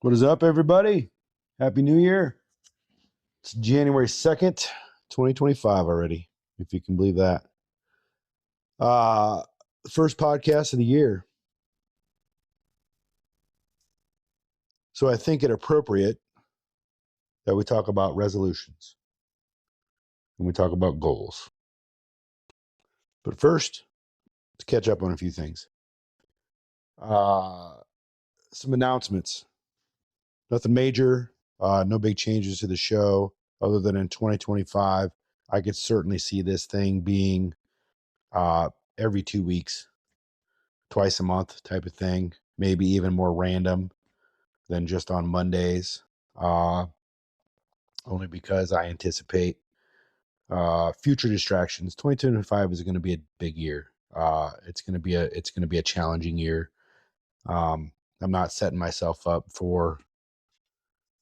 What is up, everybody? Happy New Year. It's January 2nd, 2025 already, if you can believe that. First podcast of the year. So I think it appropriate that we talk about resolutions and we talk about goals. But first, to catch up on a few things. Some announcements. Nothing major, no big changes to the show other than in 2025. I could certainly see this thing being every 2 weeks, twice a month type of thing, maybe even more random than just on Mondays, only because I anticipate future distractions. 2025 is going to be a big year. It's going to be a challenging year. I'm not setting myself up for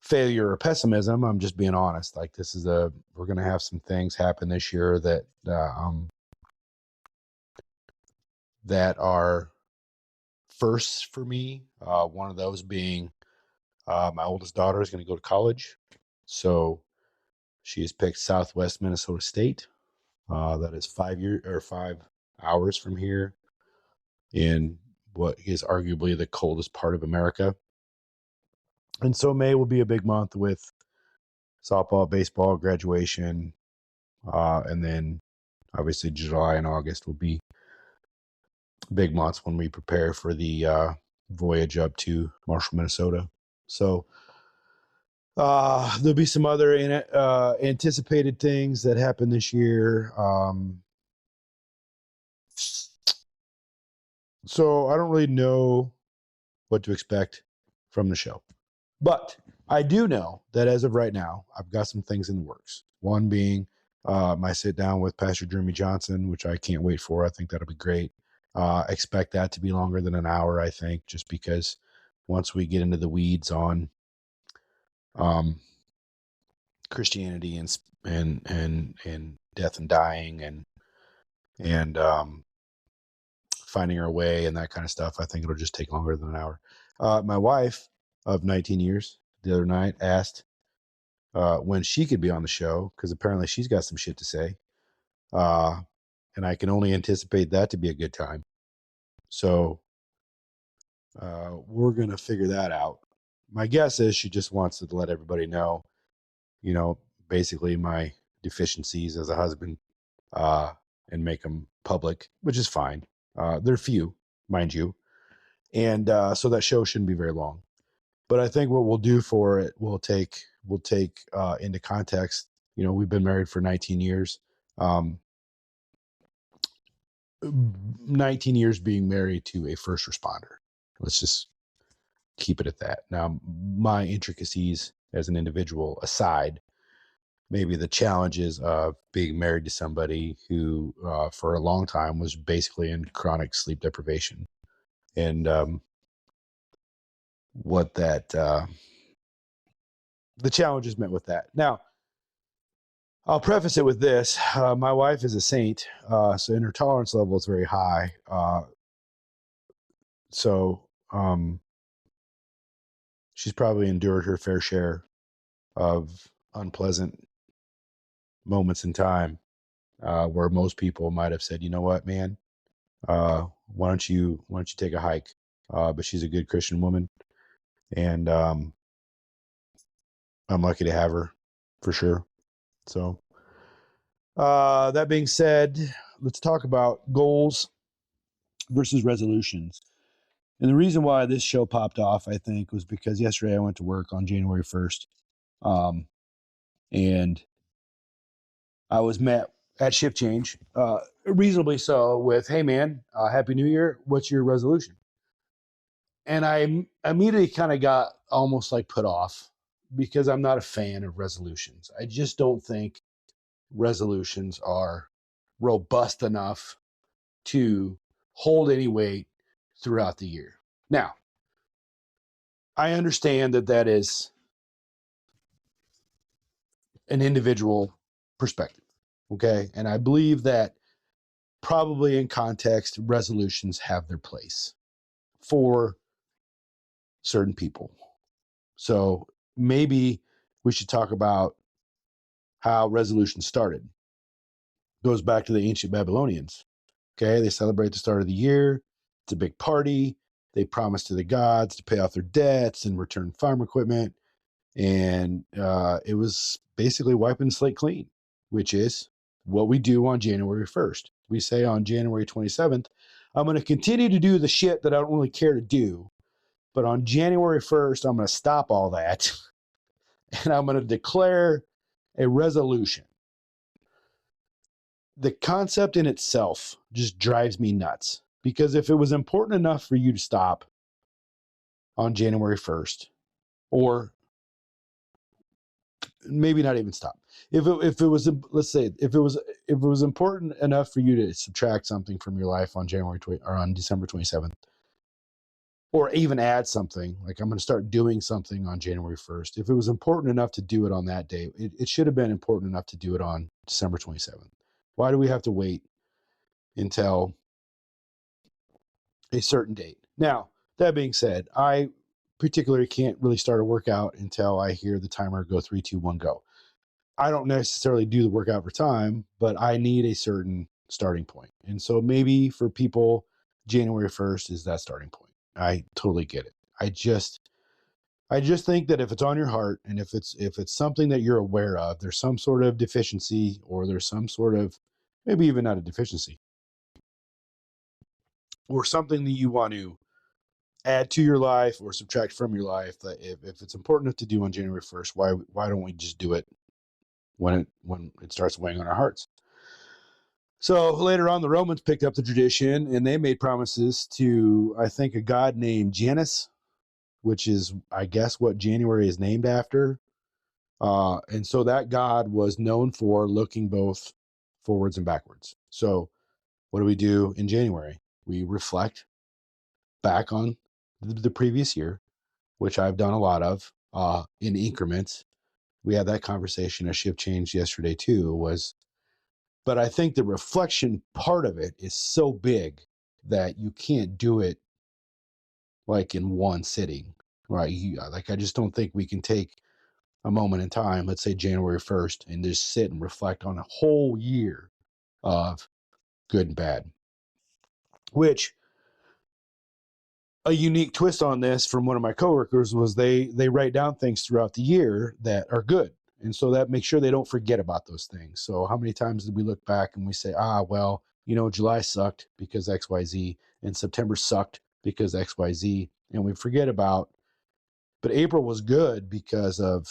failure or pessimism. I'm just being honest. Like we're going to have some things happen this year that are firsts for me. One of those being my oldest daughter is going to go to college. So she has picked Southwest Minnesota State. That is 5 hours from here in what is arguably the coldest part of America. And so May will be a big month with softball, baseball, graduation. And then obviously July and August will be big months when we prepare for the voyage up to Marshall, Minnesota. So there'll be some other anticipated things that happen this year. So I don't really know what to expect from the show. But I do know that as of right now, I've got some things in the works. One being my sit down with Pastor Jeremy Johnson, which I can't wait for. I think that'll be great. Expect that to be longer than an hour, I think, just because once we get into the weeds on Christianity and death and dying and finding our way and that kind of stuff, I think it'll just take longer than an hour. My wife of 19 years the other night asked when she could be on the show, because apparently she's got some shit to say. And I can only anticipate that to be a good time. So we're going to figure that out. My guess is she just wants to let everybody know, basically my deficiencies as a husband and make them public, which is fine. They're few, mind you. And so that show shouldn't be very long. But I think what we'll do for it, we'll take into context. We've been married for 19 years. 19 years being married to a first responder. Let's just keep it at that. Now, my intricacies as an individual aside, maybe the challenges of being married to somebody who, for a long time, was basically in chronic sleep deprivation, and what that the challenges meant with that. Now, I'll preface it with this. My wife is a saint, so and her tolerance level is very high. So she's probably endured her fair share of unpleasant moments in time where most people might have said, "You know what, man, why don't you take a hike?" But she's a good Christian woman, and I'm lucky to have her for sure. So that being said, let's talk about goals versus resolutions. And the reason why this show popped off, I think, was because yesterday I went to work on January 1st. And I was met at shift change, reasonably so, with, "Hey, man, Happy New Year. What's your resolution?" And I immediately kind of got almost like put off because I'm not a fan of resolutions. I just don't think resolutions are robust enough to hold any weight throughout the year. Now, I understand that is an individual perspective, okay? And I believe that probably in context, resolutions have their place for certain people. So maybe we should talk about how resolution started. Goes back to the ancient Babylonians. Okay, they celebrate the start of the year. It's a big party. They promise to the gods to pay off their debts and return farm equipment. And it was basically wiping the slate clean, which is what we do on January 1st. We say on January 27th, I'm going to continue to do the shit that I don't really care to do. But on January 1st, I'm going to stop all that and I'm going to declare a resolution. The concept in itself just drives me nuts, because if it was important enough for you to stop on January 1st, or maybe not even stop, if it was, let's say, if it was important enough for you to subtract something from your life on January 20, or on December 27th, or even add something like I'm going to start doing something on January 1st, if it was important enough to do it on that day, it should have been important enough to do it on December 27th. Why do we have to wait until a certain date? Now, that being said, I particularly can't really start a workout until I hear the timer go 3, 2, 1, go. I don't necessarily do the workout for time, but I need a certain starting point. And so maybe for people, January 1st is that starting point. I totally get it. I just think that if it's on your heart, and if it's something that you're aware of, there's some sort of deficiency, or there's some sort of, maybe even not a deficiency, or something that you want to add to your life or subtract from your life, that if it's important enough to do on January 1st, why don't we just do it when it starts weighing on our hearts? So later on, the Romans picked up the tradition, and they made promises to, I think, a god named Janus, which is, I guess, what January is named after. And so that god was known for looking both forwards and backwards. So what do we do in January? We reflect back on the previous year, which I've done a lot of in increments. We had that conversation at Shift Change yesterday too, but I think the reflection part of it is so big that you can't do it like in one sitting, right? Like, I just don't think we can take a moment in time, let's say January 1st, and just sit and reflect on a whole year of good and bad, which, a unique twist on this from one of my coworkers was they write down things throughout the year that are good. And so that makes sure they don't forget about those things. So how many times did we look back and we say, well, July sucked because XYZ, and September sucked because XYZ, and we forget about, but April was good because of,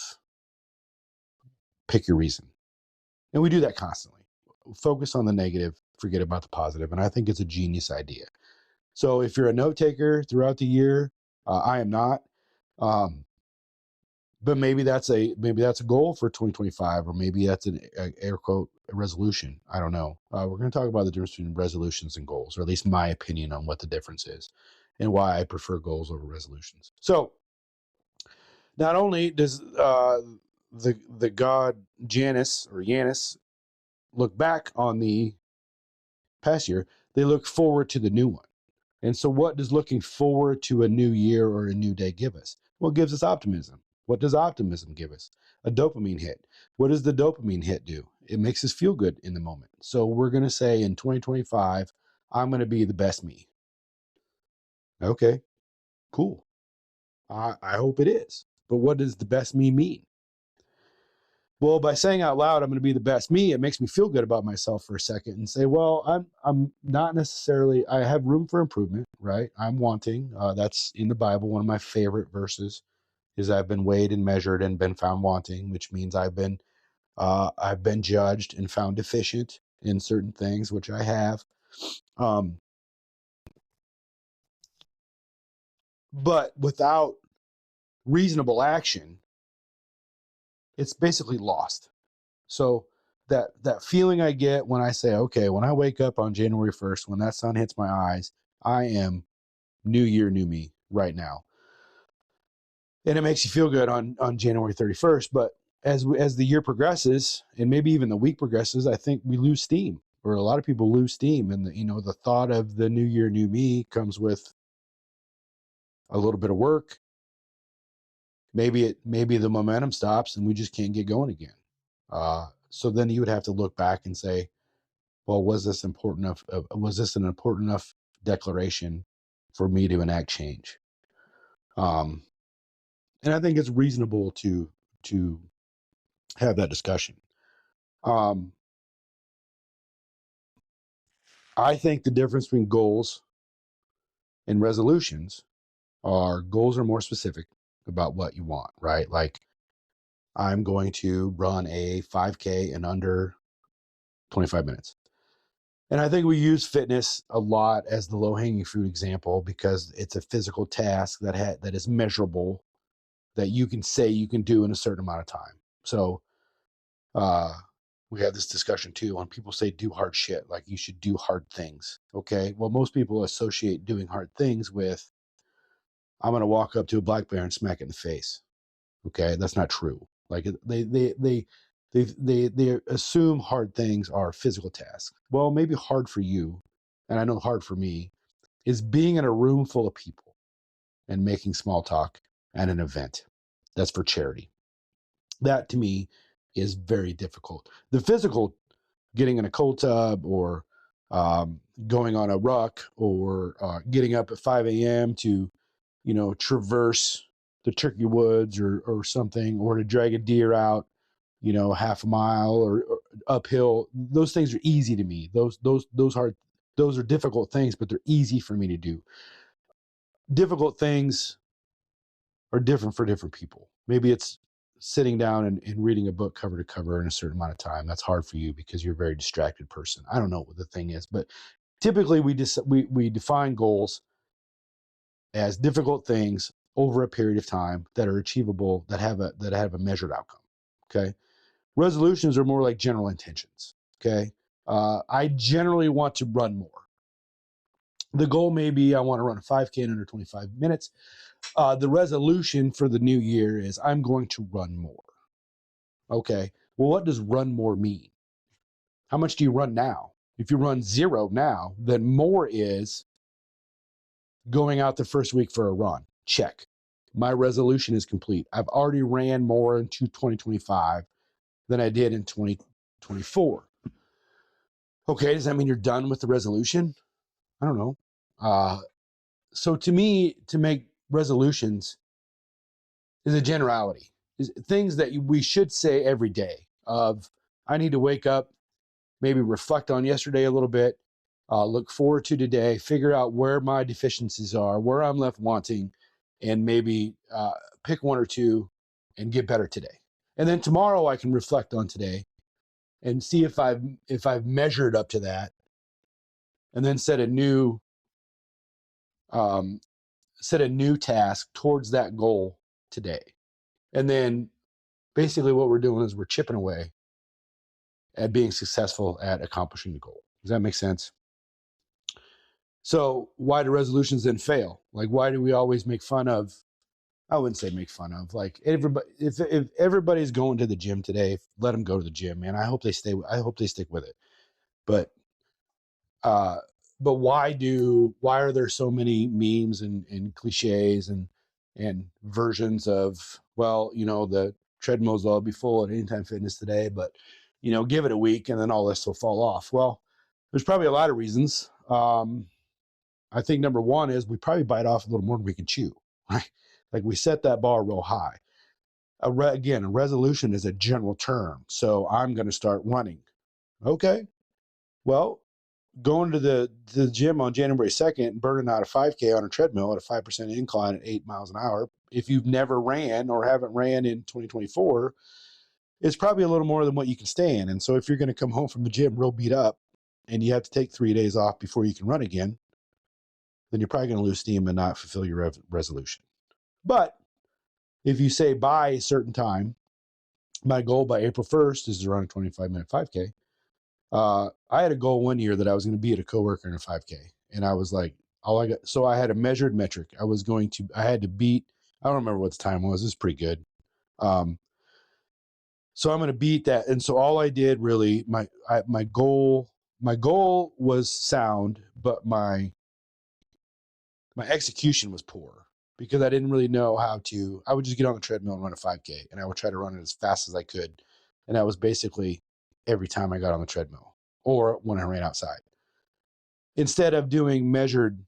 pick your reason. And we do that constantly. Focus on the negative, forget about the positive. And I think it's a genius idea. So if you're a note taker throughout the year, I am not. But maybe that's a goal for 2025, or maybe that's an air quote a resolution. I don't know. We're going to talk about the difference between resolutions and goals, or at least my opinion on what the difference is, and why I prefer goals over resolutions. So not only does the god Janus or Janus look back on the past year, they look forward to the new one. And so what does looking forward to a new year or a new day give us? Well, it gives us optimism. What does optimism give us? A dopamine hit. What does the dopamine hit do? It makes us feel good in the moment. So we're going to say in 2025, I'm going to be the best me. Okay, cool. I hope it is. But what does the best me mean? Well, by saying out loud, I'm going to be the best me, it makes me feel good about myself for a second and say, well, I'm not necessarily, I have room for improvement, right? I'm wanting. That's in the Bible. One of my favorite verses is I've been weighed and measured and been found wanting, which means I've been judged and found deficient in certain things, which I have. But without reasonable action, it's basically lost. So that feeling I get when I say, okay, when I wake up on January 1st, when that sun hits my eyes, I am new year, new me right now. And it makes you feel good on January 31st. But as the year progresses, and maybe even the week progresses, I think we lose steam, or a lot of people lose steam. And the thought of the new year, new me comes with a little bit of work, maybe the momentum stops and we just can't get going again. So then you would have to look back and say, well, was this important enough? Was this an important enough declaration for me to enact change? Um, and I think it's reasonable to have that discussion. Um, I think the difference between goals and resolutions are goals are more specific about what you want, right? Like I'm going to run a 5K in under 25 minutes. And I think we use fitness a lot as the low-hanging fruit example because it's a physical task that is measurable, that you can say you can do in a certain amount of time. So uh, we have this discussion too when people say do hard shit, like you should do hard things. Okay, well, most people associate doing hard things with I'm going to walk up to a black bear and smack it in the face. Okay, that's not true. Like they assume hard things are physical tasks. Well, maybe hard for you, and I know hard for me, is being in a room full of people and making small talk at an event that's for charity. That to me is very difficult. The physical, getting in a cold tub or going on a ruck or getting up at 5 a.m. to, traverse the turkey woods or something, or to drag a deer out, half a mile or uphill. Those things are easy to me. Those are difficult things, but they're easy for me to do. Difficult things are different for different people. Maybe it's sitting down and reading a book cover to cover in a certain amount of time. That's hard for you because you're a very distracted person. I don't know what the thing is, but typically we define goals as difficult things over a period of time that are achievable, that have a measured outcome. Okay. Resolutions are more like general intentions. Okay. I generally want to run more. The goal may be I want to run a 5K in under 25 minutes. The resolution for the new year is I'm going to run more. Okay. Well, what does run more mean? How much do you run now? If you run 0 now, then more is going out the first week for a run. Check. My resolution is complete. I've already ran more in 2025 than I did in 2024. Okay. Does that mean you're done with the resolution? I don't know. So to me, to make resolutions is a generality. Is things that we should say every day of I need to wake up, maybe reflect on yesterday a little bit, look forward to today, figure out where my deficiencies are, where I'm left wanting, and maybe pick one or two and get better today. And then tomorrow I can reflect on today and see if I've measured up to that, and then um, set a new task towards that goal today. And then basically what we're doing is we're chipping away at being successful at accomplishing the goal. Does that make sense? So why do resolutions then fail? Like, why do we always make fun of? I wouldn't say make fun of. Like everybody, if everybody's going to the gym today, let them go to the gym, man. I hope they stay. I hope they stick with it. But uh, but why are there so many memes and cliches and versions of, well, the treadmills will be full at Anytime Fitness today, but give it a week and then all this will fall off. Well, there's probably a lot of reasons. I think number one is we probably bite off a little more than we can chew, right? Like we set that bar real high. Again, a resolution is a general term. So I'm going to start running. Okay. Well, going to the gym on January 2nd and burning out a 5K on a treadmill at a 5% incline at 8 miles an hour, if you've never ran or haven't ran in 2024, it's probably a little more than what you can stand. And so if you're going to come home from the gym real beat up and you have to take 3 days off before you can run again, then you're probably going to lose steam and not fulfill your resolution. But if you say by a certain time, my goal by April 1st is to run a 25-minute 5K. I had a goal one year that I was going to be at a coworker in a 5K. And I was like, so I had a measured metric. I had to beat, I don't remember what the time was. It was pretty good. So I'm going to beat that. And so all I did really, my goal was sound, but my execution was poor. because I didn't really know how to. I would just get on the treadmill and run a 5K, and I would try to run it as fast as I could. And that was basically every time I got on the treadmill or when I ran outside. Instead of doing measured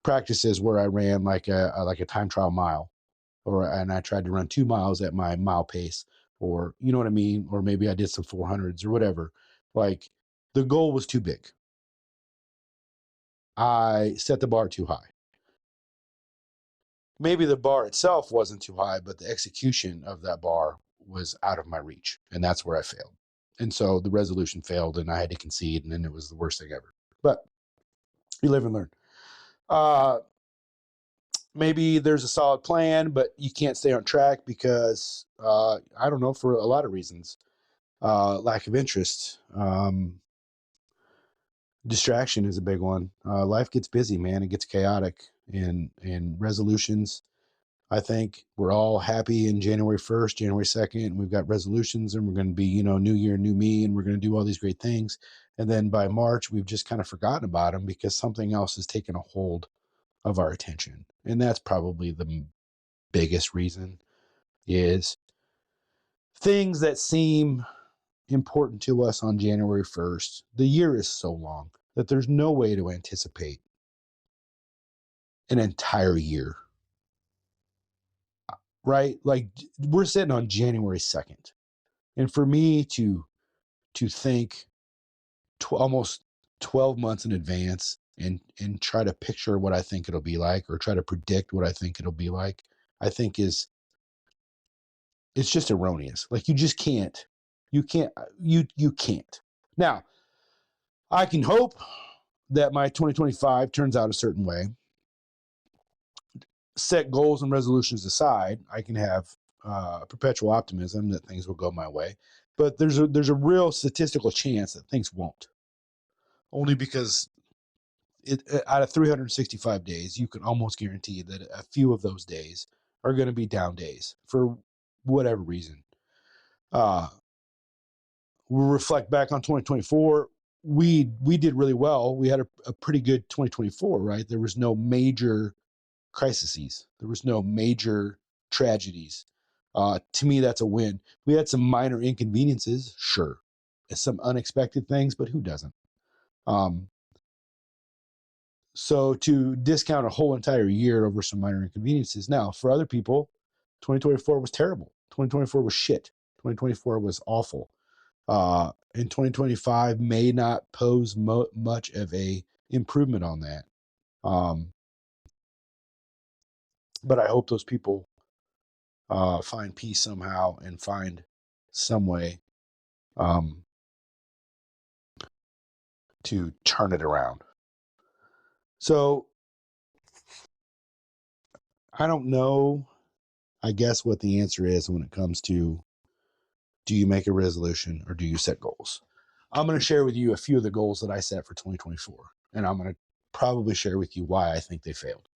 practices where I ran like a time trial mile, and I tried to run 2 miles at my mile pace, or you know what I mean, or maybe I did some 400s or whatever. Like the goal was too big. I set the bar too high. Maybe the bar itself wasn't too high, but the execution of that bar was out of my reach, and that's where I failed. And so the resolution failed, and I had to concede, and then it was the worst thing ever. But you live and learn. Maybe there's a solid plan, but you can't stay on track because I don't know, for a lot of reasons. Lack of interest. Distraction is a big one. Life gets busy, man. It gets chaotic, and resolutions. I think we're all happy in January 1st, January 2nd. We've got resolutions, and we're going to be, new year, new me, and we're going to do all these great things. And then by March, we've just kind of forgotten about them because something else has taken a hold of our attention. And that's probably the biggest reason, is things that seem important to us on January 1st. The year is so long that there's no way to anticipate an entire year, right? Like we're sitting on January 2nd. And for me to think almost 12 months in advance and try to picture what I think it'll be like, or try to predict what I think it'll be like, I think it's just erroneous. Like you just can't. You can't. Now, I can hope that my 2025 turns out a certain way. Set goals and resolutions aside, I can have perpetual optimism that things will go my way. But there's a real statistical chance that things won't. Only because out of 365 days, you can almost guarantee that a few of those days are going to be down days for whatever reason. We'll reflect back on 2024. We did really well. We had a pretty good 2024, right? There was no major crises. There was no major tragedies. To me, that's a win. We had some minor inconveniences, sure, some unexpected things, but who doesn't? So to discount a whole entire year over some minor inconveniences. Now, for other people, 2024 was terrible. 2024 was shit. 2024 was awful. And 2025 may not pose much of a improvement on that. But I hope those people find peace somehow and find some way to turn it around. So I don't know, I guess, what the answer is when it comes to, do you make a resolution or do you set goals? I'm going to share with you a few of the goals that I set for 2024, and I'm going to probably share with you why I think they failed.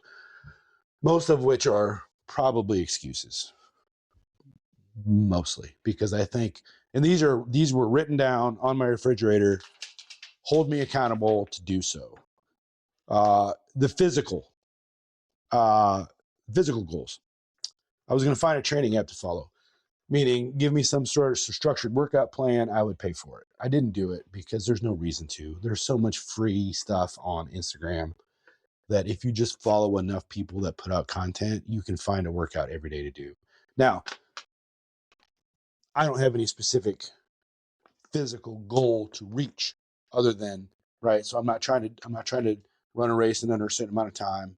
Most of which are probably excuses. Mostly because I think, and these were written down on my refrigerator, hold me accountable to do so. The physical goals. I was going to find a training app to follow, meaning give me some sort of structured workout plan. I would pay for it. I didn't do it because there's no reason to. There's so much free stuff on Instagram that if you just follow enough people that put out content, you can find a workout every day to do. Now, I don't have any specific physical goal to reach other than, right. So I'm not trying to run a race in under a certain amount of time.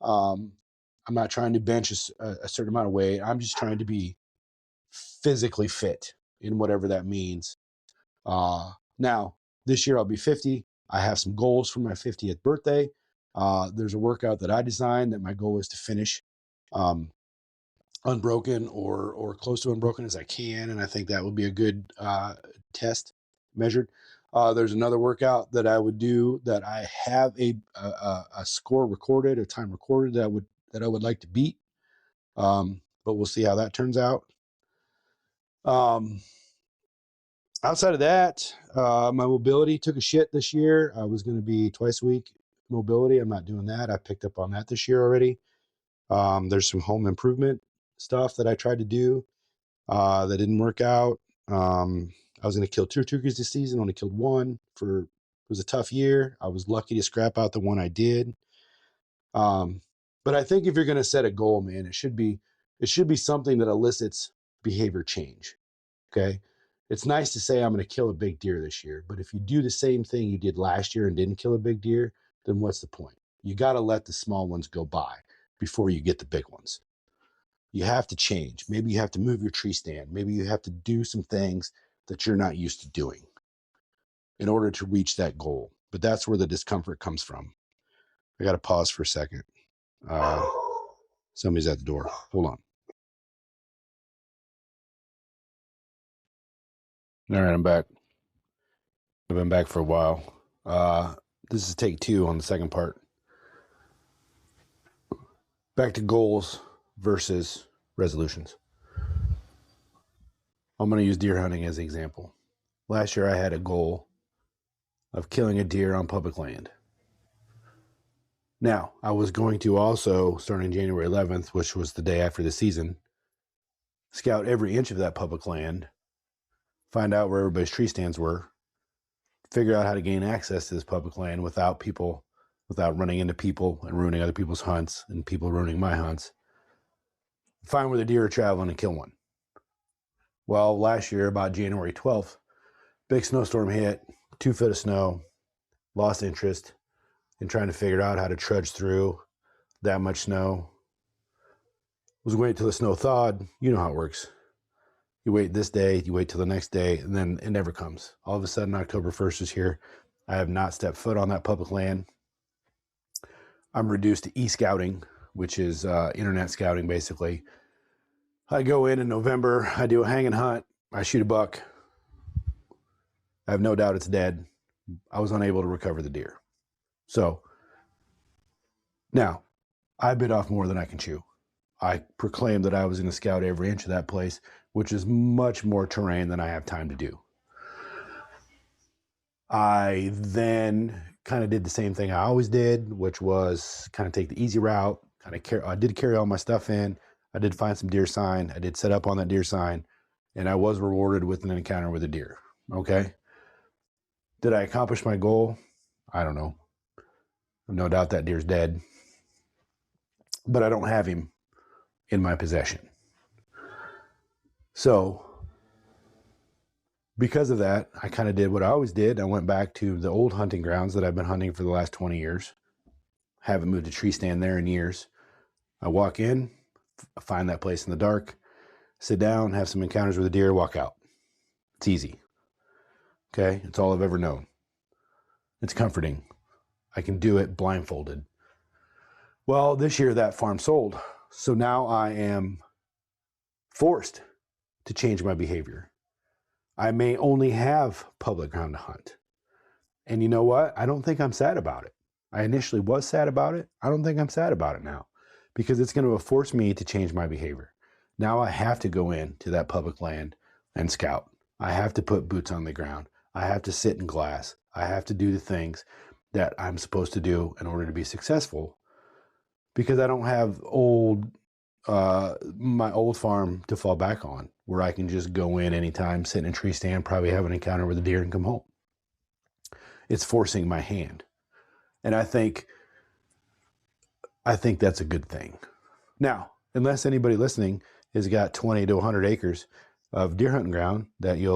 I'm not trying to bench a certain amount of weight. I'm just trying to be physically fit in whatever that means. Now this year I'll be 50. I have some goals for my 50th birthday. There's a workout that I designed that my goal is to finish unbroken or close to unbroken as I can. And I think that would be a good test measured. There's another workout that I would do that I have a score recorded, a time recorded that I would like to beat. But we'll see how that turns out. Outside of that, my mobility took a shit this year. I was going to be twice a week mobility. I'm not doing that. I picked up on that this year already. There's some home improvement stuff that I tried to do that didn't work out. I was going to kill 2 turkeys this season, only killed 1. It was a tough year. I was lucky to scrap out the one I did. But I think if you're going to set a goal, man, it should be something that elicits behavior change. Okay. It's nice to say I'm going to kill a big deer this year, but if you do the same thing you did last year and didn't kill a big deer, then what's the point? You got to let the small ones go by before you get the big ones. You have to change. Maybe you have to move your tree stand. Maybe you have to do some things that you're not used to doing in order to reach that goal. But that's where the discomfort comes from. I got to pause for a second. Somebody's at the door. Hold on. All right, I'm back. I've been back for a while. This is take 2 on the second part. Back to goals versus resolutions. I'm going to use deer hunting as an example. Last year I had a goal of killing a deer on public land. Now, I was going to also, starting January 11th, which was the day after the season, scout every inch of that public land, find out where everybody's tree stands were, figure out how to gain access to this public land without running into people and ruining other people's hunts and people ruining my hunts, find where the deer are traveling and kill one. Well, last year, about January 12th, big snowstorm hit, 2 foot of snow, lost interest in trying to figure out how to trudge through that much snow. Was waiting till the snow thawed. You know how it works. You wait this day, you wait till the next day, and then it never comes. All of a sudden, October 1st is here. I have not stepped foot on that public land. I'm reduced to e-scouting, which is internet scouting, basically. I go in November, I do a hang and hunt, I shoot a buck. I have no doubt it's dead. I was unable to recover the deer. So now I bit off more than I can chew. I proclaimed that I was going to scout every inch of that place, which is much more terrain than I have time to do. I then kind of did the same thing I always did, which was kind of take the easy route. I did carry all my stuff in. I did find some deer sign. I did set up on that deer sign, and I was rewarded with an encounter with a deer. Okay. Did I accomplish my goal? I don't know. No doubt that deer's dead, but I don't have him in my possession. So because of that, I kind of did what I always did. I went back to the old hunting grounds that I've been hunting for the last 20 years. Haven't moved a tree stand there in years. I walk in, find that place in the dark, sit down, have some encounters with a deer, walk out. It's easy. Okay, it's all I've ever known. It's comforting. I can do it blindfolded. Well, this year that farm sold. So now I am forced to change my behavior. I may only have public ground to hunt. And you know what? I don't think I'm sad about it. I initially was sad about it. I don't think I'm sad about it now because it's going to force me to change my behavior. Now I have to go into that public land and scout. I have to put boots on the ground. I have to sit in glass. I have to do the things that I'm supposed to do in order to be successful because I don't have my old farm to fall back on where I can just go in anytime, sit in a tree stand, probably have an encounter with a deer and come home. It's forcing my hand. And I think that's a good thing. Now, unless anybody listening has got 20 to 100 acres of deer hunting ground that you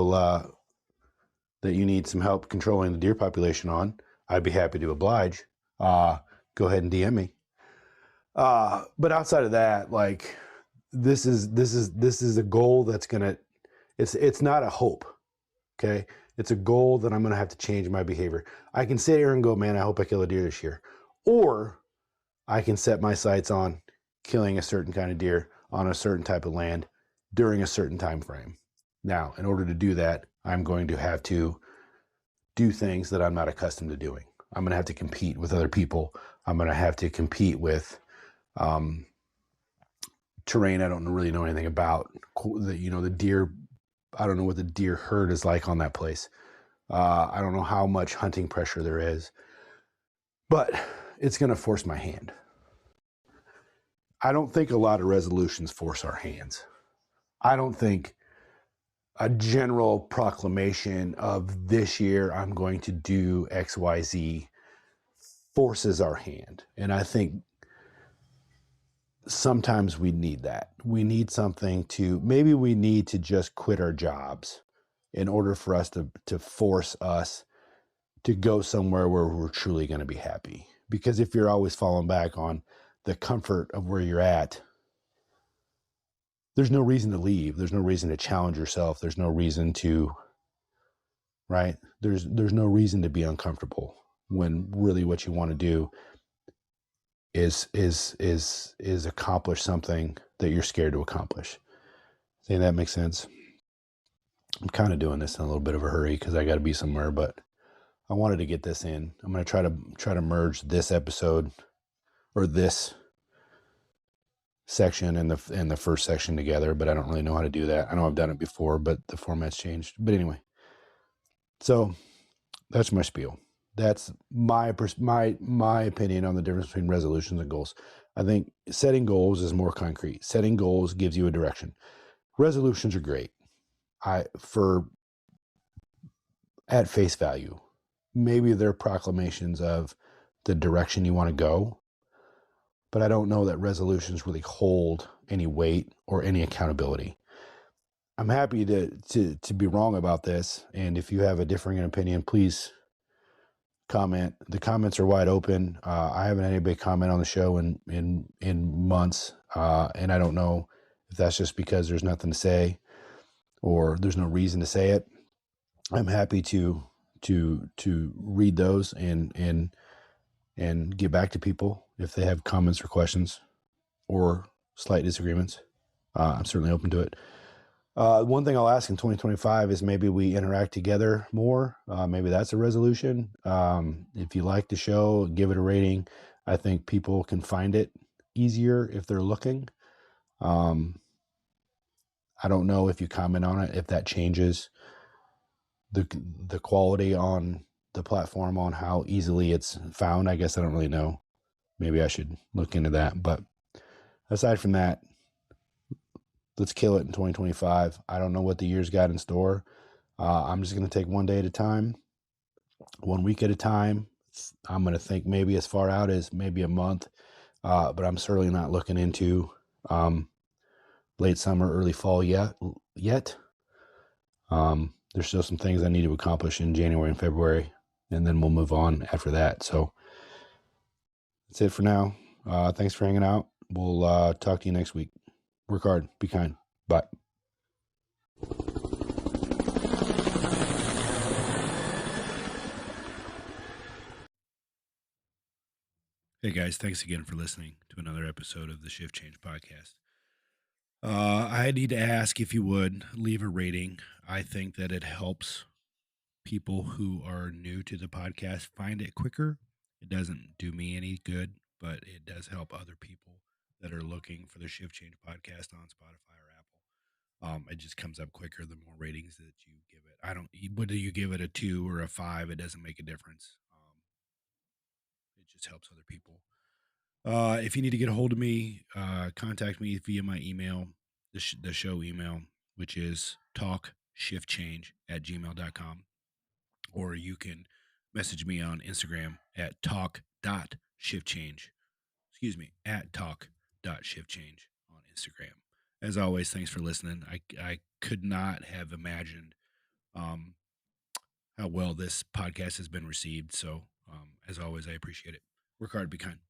need some help controlling the deer population on, I'd be happy to oblige. Go ahead and DM me. But outside of that, like this is a goal that's it's not a hope. Okay. It's a goal that I'm going to have to change my behavior. I can sit here and go, man, I hope I kill a deer this year. Or I can set my sights on killing a certain kind of deer on a certain type of land during a certain time frame. Now, in order to do that, I'm going to have to do things that I'm not accustomed to doing. I'm going to have to compete with other people. I'm going to have to compete with terrain I don't really know anything about. The deer, I don't know what the deer herd is like on that place. I don't know how much hunting pressure there is. But it's going to force my hand. I don't think a lot of resolutions force our hands. I don't think a general proclamation of this year, I'm going to do XYZ forces our hand. And I think sometimes we need that. We need something maybe we need to just quit our jobs in order for us to force us to go somewhere where we're truly going to be happy. Because if you're always falling back on the comfort of where you're at, there's no reason to leave. There's no reason to challenge yourself. There's no reason to, right? There's no reason to be uncomfortable when really what you want to do is accomplish something that you're scared to accomplish. Think that makes sense? I'm kind of doing this in a little bit of a hurry because I got to be somewhere, but I wanted to get this in. I'm going to try to merge this episode or this section and the first section together, but I don't really know how to do that. I know I've done it before, but the format's changed. But anyway, so that's my spiel. That's my opinion on the difference between resolutions and goals. I think setting goals is more concrete. Setting goals gives you a direction. Resolutions are great. At face value, maybe they're proclamations of the direction you want to go, but I don't know that resolutions really hold any weight or any accountability. I'm happy to be wrong about this, and if you have a differing opinion, please comment. The comments are wide open. I haven't had anybody comment on the show in months, and I don't know if that's just because there's nothing to say or there's no reason to say it. I'm happy to read those and get back to people if they have comments or questions or slight disagreements. I'm certainly open to it. One thing I'll ask in 2025 is maybe we interact together more. Maybe that's a resolution. If you like the show, give it a rating. I think people can find it easier if they're looking. I don't know if you comment on it, if that changes the quality on the platform, on how easily it's found. I guess I don't really know. Maybe I should look into that. But aside from that, let's kill it in 2025. I don't know what the year's got in store. I'm just going to take one day at a time, 1 week at a time. I'm going to think maybe as far out as maybe a month, but I'm certainly not looking into late summer, early fall yet. There's still some things I need to accomplish in January and February, and then we'll move on after that. So that's it for now. Thanks for hanging out. We'll talk to you next week. Work hard. Be kind. Bye. Hey guys, thanks again for listening to another episode of the Shift Change Podcast. I need to ask if you would leave a rating. I think that it helps people who are new to the podcast find it quicker. It doesn't do me any good, but it does help other people that are looking for the Shift Change Podcast on Spotify or Apple. It just comes up quicker the more ratings that you give it. Whether you give it a 2 or a 5, it doesn't make a difference. It just helps other people. If you need to get a hold of me, contact me via my email, the show email, which is talkshiftchange@gmail.com. Or you can message me on Instagram at talk.shiftchange. At talk.shiftchange on Instagram. As always, thanks for listening. I could not have imagined how well this podcast has been received. So, as always, I appreciate it. Work hard, be kind.